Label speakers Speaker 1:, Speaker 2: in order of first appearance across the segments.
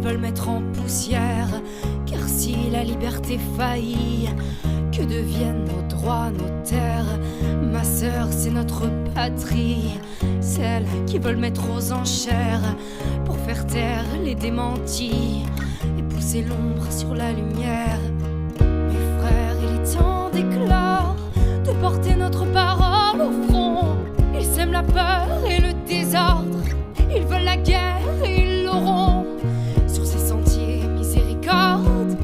Speaker 1: veulent mettre en poussière. Car si la liberté faillit, que deviennent nos droits, nos terres? Ma sœur, c'est notre patrie, celle qui veulent mettre aux enchères pour faire taire les démentis et pousser l'ombre sur la lumière. Mes frères, il est temps d'éclore, de porter notre parole au front. Ils sèment la peur et le désordre, ils veulent la guerre et ils l'auront. Sur ces sentiers, miséricorde,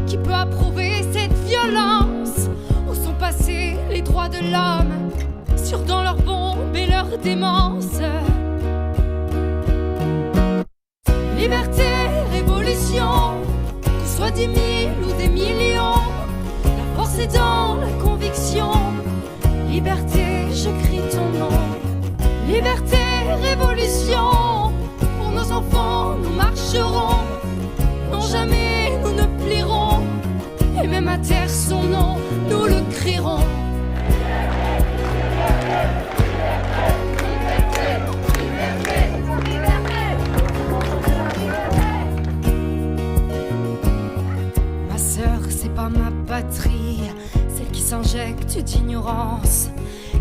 Speaker 1: qui peut approuver cette violence? Où sont passés les droits de l'homme, sur dans leurs bombes et leur démence? Liberté, révolution, qu'on soit 10 000 ou des millions, la force est dans la conviction. Liberté, je crie ton nom. Liberté, révolution, pour nos enfants nous marcherons. Non, jamais nous ne plierons, et même à terre son nom, nous le crierons. Ma sœur, c'est pas ma patrie, celle qui s'injecte d'ignorance,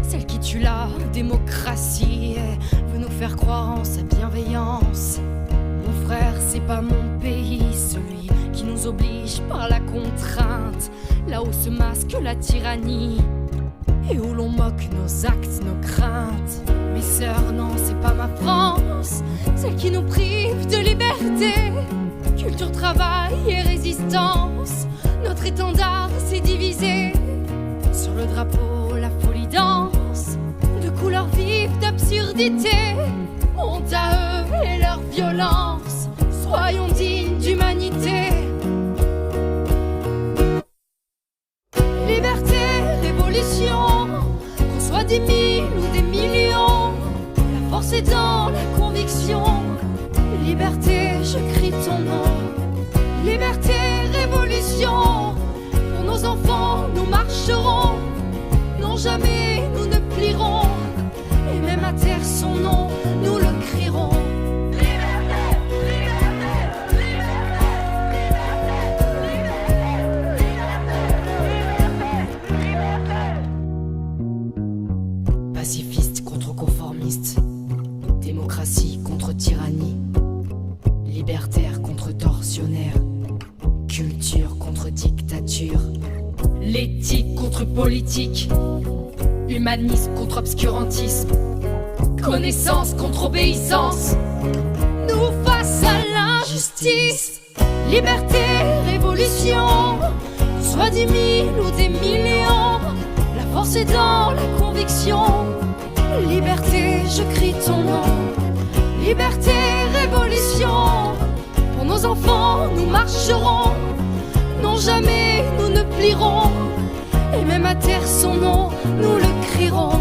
Speaker 1: celle qui tue la démocratie et veut nous faire croire en sa bienveillance. Mon frère, c'est pas mon pays, celui qui nous oblige par la contrainte, là où se masque la tyrannie et où l'on moque nos actes, nos craintes. Mes sœurs, non, c'est pas ma France, celle qui nous prive de liberté, culture, travail et résistance. Notre étendard s'est divisé, sur le drapeau la folie danse, de couleurs vives d'absurdité. Honte à eux et leur violence, soyons dignes d'humanité. Liberté, révolution, qu'on soit 10 000 ou des millions, la force est dans la conviction. Liberté, je crie ton nom. Liberté, révolution, pour nos enfants nous marcherons. Non, jamais nous ne plierons, et même à terre son nom, nous le crierons. Pacifiste contre conformiste, démocratie contre tyrannie, libertaire contre tortionnaire, culture contre dictature, l'éthique contre politique, humanisme contre obscurantisme, connaissance contre obéissance, nous face à l'injustice. Liberté, révolution, qu'on soit 10 000 ou des millions, la force est dans la conviction. Liberté, je crie ton nom. Liberté, révolution, pour nos enfants nous marcherons. Non, jamais nous ne plierons, et même à terre son nom, nous le crierons.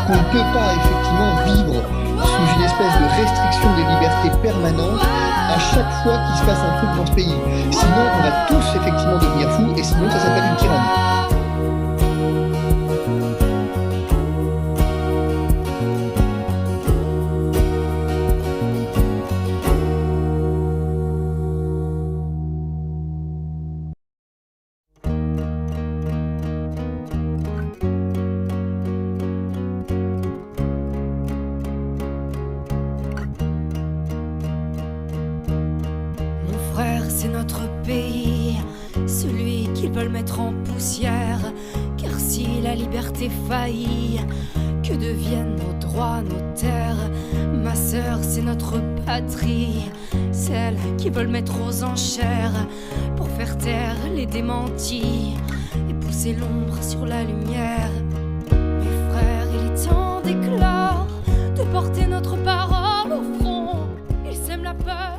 Speaker 2: On ne peut pas effectivement vivre sous une espèce de restriction des libertés permanente à chaque fois qu'il se passe un truc dans ce pays. Sinon, on va tous effectivement devenir fous, et sinon ça s'appelle une tyrannie.
Speaker 1: C'est notre pays, celui qu'ils veulent mettre en poussière. Car si la liberté faillit, que deviennent nos droits, nos terres? Ma sœur, c'est notre patrie, celle qui veulent mettre aux enchères pour faire taire les démentis et pousser l'ombre sur la lumière. Mes frères, il est temps d'éclore, de porter notre parole au front. Ils sèment la peur